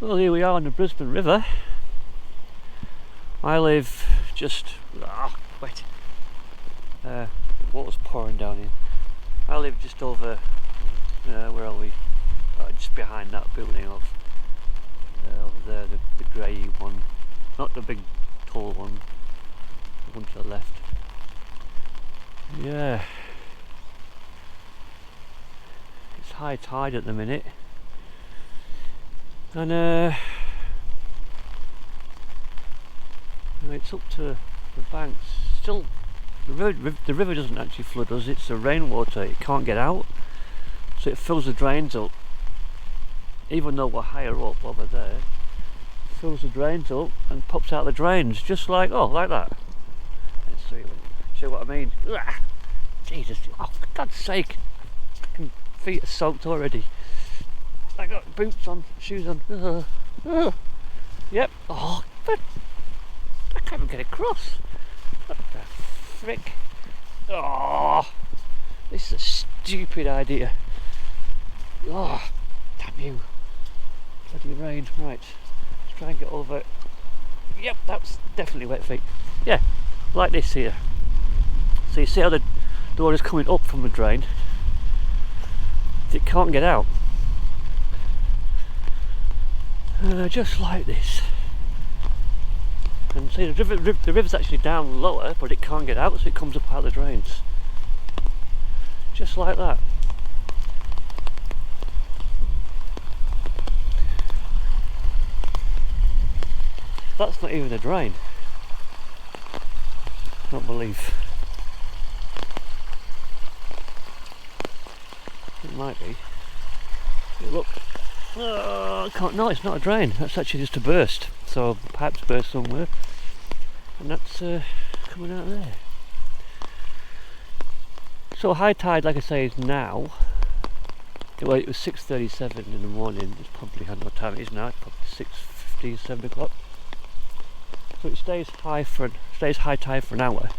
Well, here we are on the Brisbane River. I live just... wait. Water's pouring down here. I live just over... where are we? Just behind that building over there, the grey one. Not the big tall one. The one to the left. Yeah. It's high tide at the minute. And it's up to the banks. Still, the river doesn't actually flood us. It's the rainwater. It can't get out, so it fills the drains up. Even though we're higher up over there, it fills the drains up and pops out the drains, just like like that. Let's see what I mean. Jesus! Oh, for God's sake! My feet are soaked already. I got boots on, shoes on. Yep. Oh, but I can't even get across. What the frick? Oh, this is a stupid idea. Oh, damn you. Bloody rain. Right, let's try and get over it. Yep, that's definitely wet feet. Yeah, like this here. So you see how the water's coming up from the drain? It can't get out. Just like this. And see, the river's actually down lower, but it can't get out, so it comes up out the drains. Just like that. That's not even a drain. I don't believe. It might be. Look. I can't. No, it's not a drain. That's actually just a burst. So pipes burst somewhere, and that's coming out there. So high tide, like I say, is now. Well, it was 6:37 in the morning. It's probably, I don't know what time it is now. It's probably 6:50, 7 o'clock. So it stays high tide for an hour,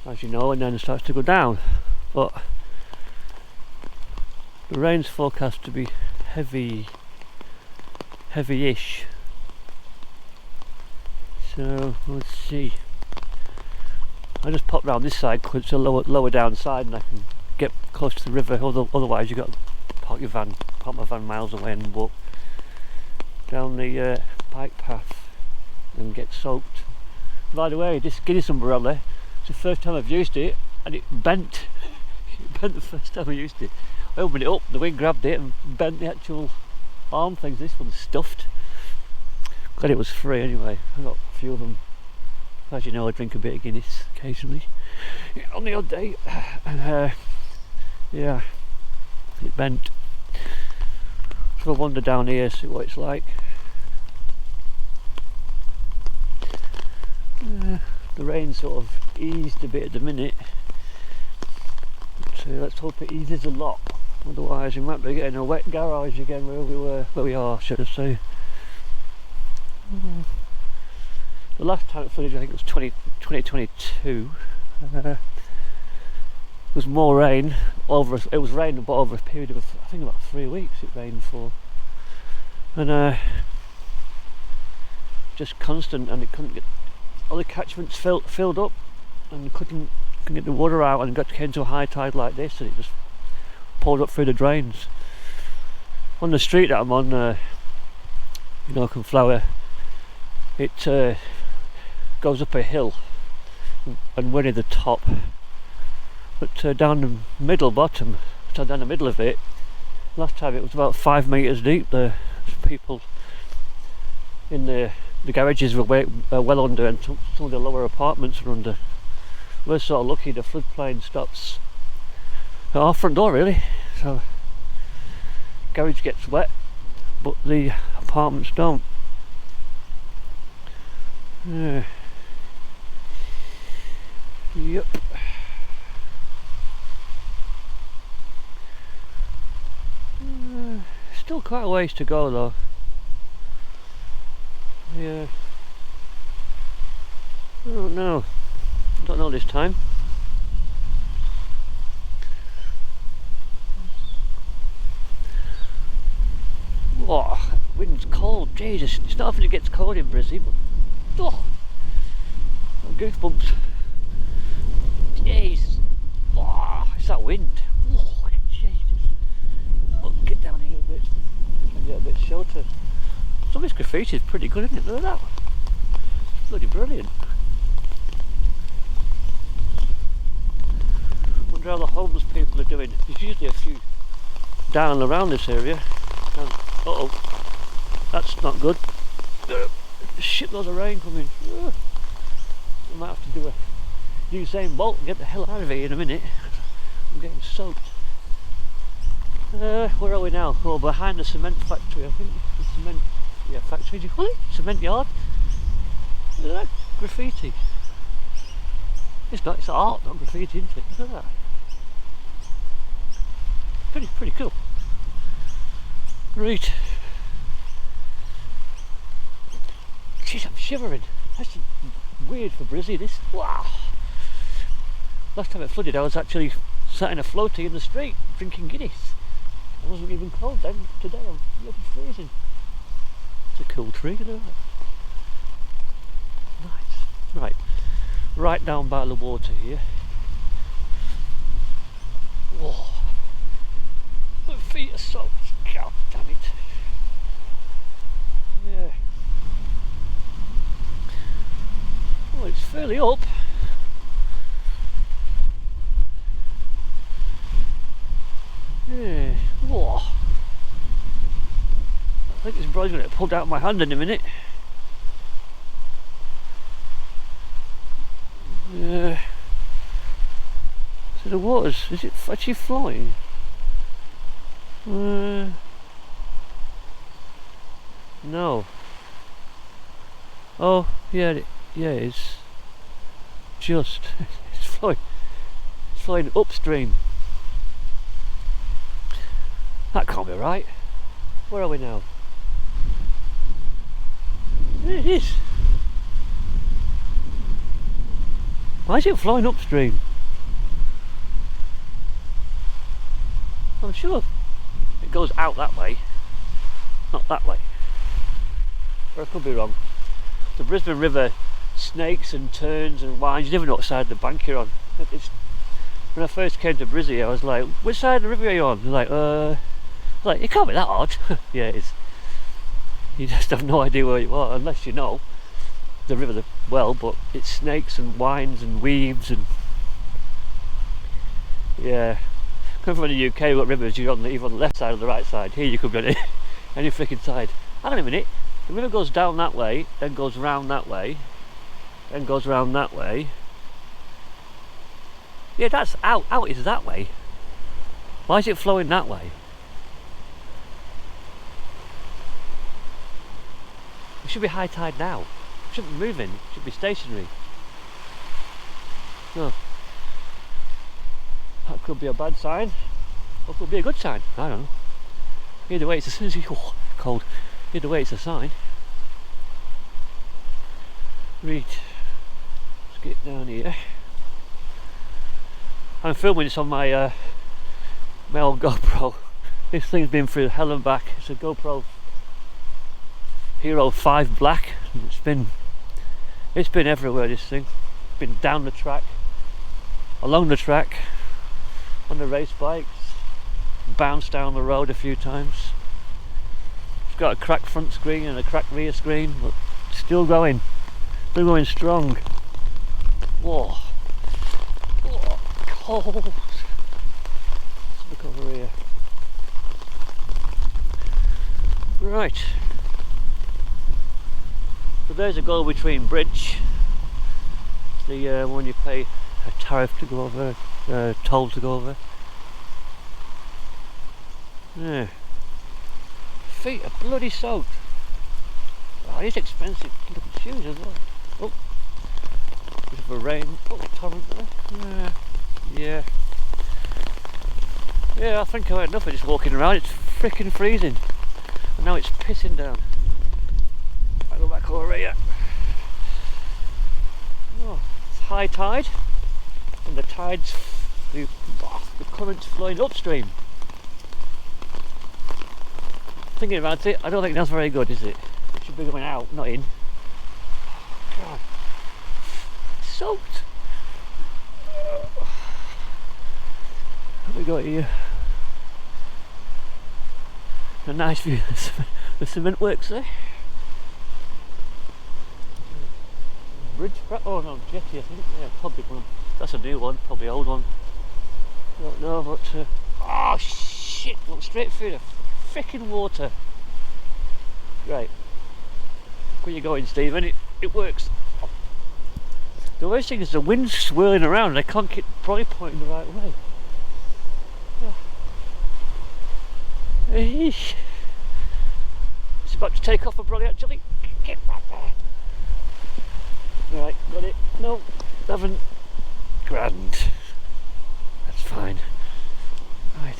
as you know, and then it starts to go down. But the rain's forecast to be heavy-ish. So let's see. I just pop round this side because it's a lower down side, and I can get close to the river. Otherwise, you've got to park my van miles away and walk down the bike path and get soaked. By the way, this Guinness umbrella, it's the first time I've used it, and it bent. It bent the first time I used it. I opened it up, the wind grabbed it and bent the actual arm things. This one's stuffed. Glad it was free anyway. I got a few of them. As you know, I drink a bit of Guinness occasionally on the odd day, and yeah, it bent. So I'll wander down here, see what it's like. The rain sort of eased a bit at the minute, so let's hope it eases a lot. Otherwise, we might be getting a wet garage again where we are, should I say. The last time it flooded, I think it was 2022. There was more rain it was raining, but over a period of I think about 3 weeks it rained for, and just constant, and it couldn't get all the catchments filled up, and couldn't get the water out, and came to a high tide like this, and it just poured up through the drains. On the street that I'm on, Conflower, it goes up a hill, and we're near the top, but down the bottom, down the middle of it, last time it was about 5 metres deep. The people in the garages were well under, and some of the lower apartments were under. We're sort of lucky the floodplain stops at our front door, really. So garage gets wet, but the apartments don't. Yep. Still quite a ways to go though. Yeah. I don't know this time. Oh, wind's cold, Jesus. It's not often it gets cold in Brisbane, but oh, goosebumps. Jeez. Oh, it's that wind. Oh, Jesus. Oh, get down here a bit. Try and get a bit of shelter. Some of this graffiti is pretty good, isn't it? Look at that. It's bloody brilliant. Wonder how the homeless people are doing. There's usually a few down around this area. Uh-oh. That's not good. Shitloads of rain coming. I might have to do a Usain Bolt and get the hell out of here in a minute. I'm getting soaked. Where are we now? Oh, behind the cement factory, I think. The cement, yeah, factory, do you call it? Cement yard? Look at that graffiti. It's not, it's art, not graffiti, isn't it? Look at that. Pretty cool. Right. Jeez, I'm shivering. That's weird for Brisbane, this. Wow. Last time it flooded, I was actually sat in a floaty in the street drinking Guinness. I wasn't even cold then. Today I'm looking freezing. It's a cool tree, isn't it? Nice. Right down by the water here. Whoa. My feet are soaked. God damn it. Yeah. Well, it's fairly up. Yeah. Whoa. I think this bro's going to get pulled out of my hand in a minute. Yeah. So the water's, is it actually flying? No. Oh, yeah, it is. Just, it's flying upstream. That can't be right. Where are we now? There it is. Why is it flying upstream? I'm sure it goes out that way, not that way. Or I could be wrong. The Brisbane River snakes and turns and winds. You never know what side of the bank you're on. When I first came to Brisbane, I was like, which side of the river are you on? They're like, it can't be that odd. Yeah, it is. You just have no idea where you are unless you know the river well, but it's snakes and winds and weaves and yeah. Coming from the UK, we've got rivers, you're either on the left side or the right side. Here you could be on any freaking side. Hang on a minute, the river goes down that way, then goes round that way, then goes round that way. Yeah, that's out is that way. Why is it flowing that way? It should be high tide now. It shouldn't be moving, it should be stationary. No. That could be a bad sign, or it could be a good sign, I don't know. Either way it's a cold. Either way it's a sign. Right, let's get down here. I'm filming this on my my old GoPro. This thing's been through hell and back. It's a GoPro Hero 5 Black. It's been everywhere, this thing. It's been down the track, along the track, on the race bikes, bounced down the road a few times. It's got a cracked front screen and a cracked rear screen, but still going strong. Whoa. Whoa, cold. Let's look over here. Right. So there's a go-between bridge. It's the one you pay a tariff to go over. Toll to go over. Yeah. Feet are bloody soaked. Oh, these expensive looking shoes as well. Oh, bit of a rain. Oh, torrent there. Yeah. Yeah, I think I had enough of just walking around. It's freaking freezing. And now it's pissing down. I'll go back over here. Oh, it's high tide. And the tide's the current's flowing upstream. Thinking about it, I don't think that's very good, is it? It should be going out, not in. God. Soaked. What have we got here? A nice view of the cement works there. Bridge? Oh no, jetty I think. Yeah, probably one. That's a new one, probably old one. Don't know, but oh shit! Look straight through the frickin' water. Right. Where you going, Stephen? It works. The worst thing is the wind's swirling around and I can't get probably pointing the right way. It's about to take off a brolly actually. Get back there. Right, got it. No, haven't. Grand. That's fine. Right.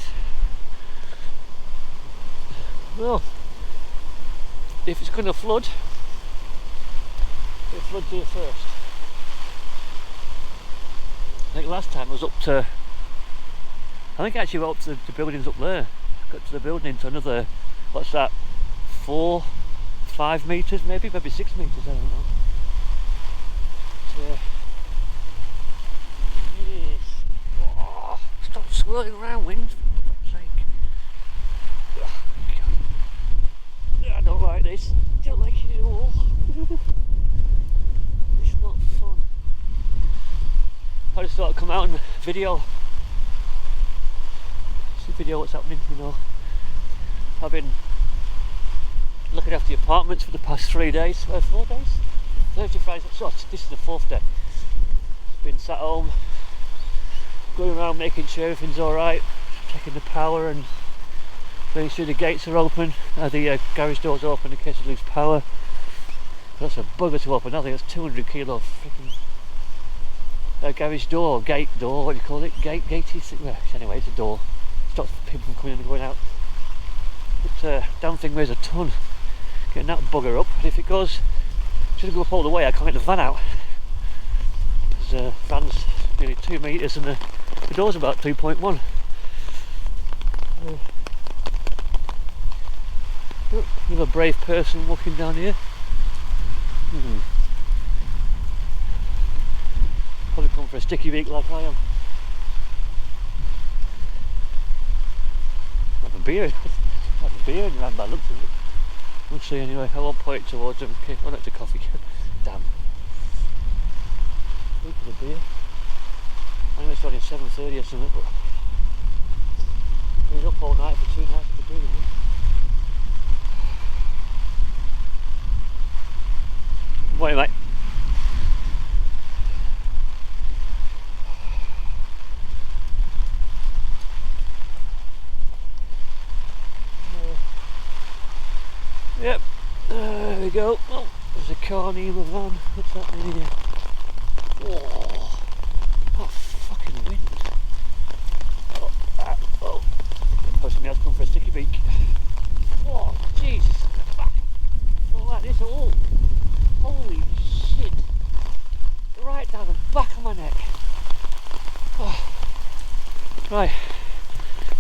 Well, if it's going to flood, it floods here first. I think last time I was up to, I think I actually went up to the buildings up there. Got to the building to another, what's that, 4, 5 metres maybe 6 metres, I don't know. But, yes. Oh, stop swirling around, wind, for fuck's sake. Oh, God. I don't like this. Don't like it at all. It's not fun. I just thought I'd come out and video what's happening, you know. I've been looking after the apartments for the past 3 days, 4 days? Thursday, Friday, so this is the 4th day. Been sat home, going around making sure everything's alright, checking the power and making sure the gates are open, the garage doors open in case we lose power. That's a bugger to open, I think it's 200 kilo freaking garage door, gate door, what do you call it? Gatey, well, anyway, it's a door. Stops people from coming in and going out. But damn thing weighs a ton. Getting that bugger up, and if it goes, should go up all the way, I can't get the van out. Because the van's nearly 2 metres and the door's about 2.1. Another brave person walking down here. Probably come for a sticky week like I am. Have a beer. Have a beer and you have my looks of it. We'll see anyway. I won't point towards them. Okay, oh, that's a coffee. Damn. Look at the beer. I know it's only 7:30 or something, but been up all night for 2 nights for beer. Wait, mate. Yep, there we go. Oh, there's a Carnival van. What's that in here? Oh, what fucking wind. Oh. Somebody else come for a sticky beak. Oh, Jesus. All like this all. Holy shit. Right down the back of my neck. Oh. Right,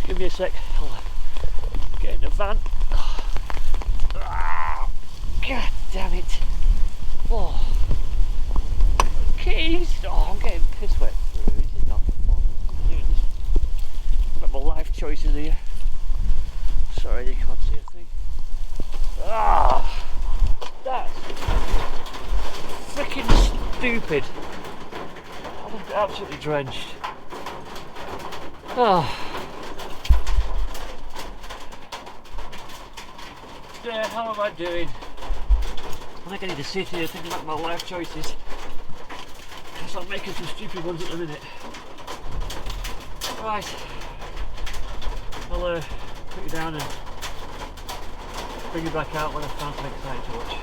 give me a sec. I'll get in the van. God damn it. Oh. Keys. Oh, I'm getting piss wet through. This is not fun. I'm doing this. Got my life choices here. Sorry, you can't see a thing. Ah. That's freaking stupid. I'm absolutely drenched. Oh. What the hell am I doing? I think I need to sit here thinking about my life choices. Because I'm making some stupid ones at the minute. Right. I'll put you down and bring you back out when I found something exciting to watch.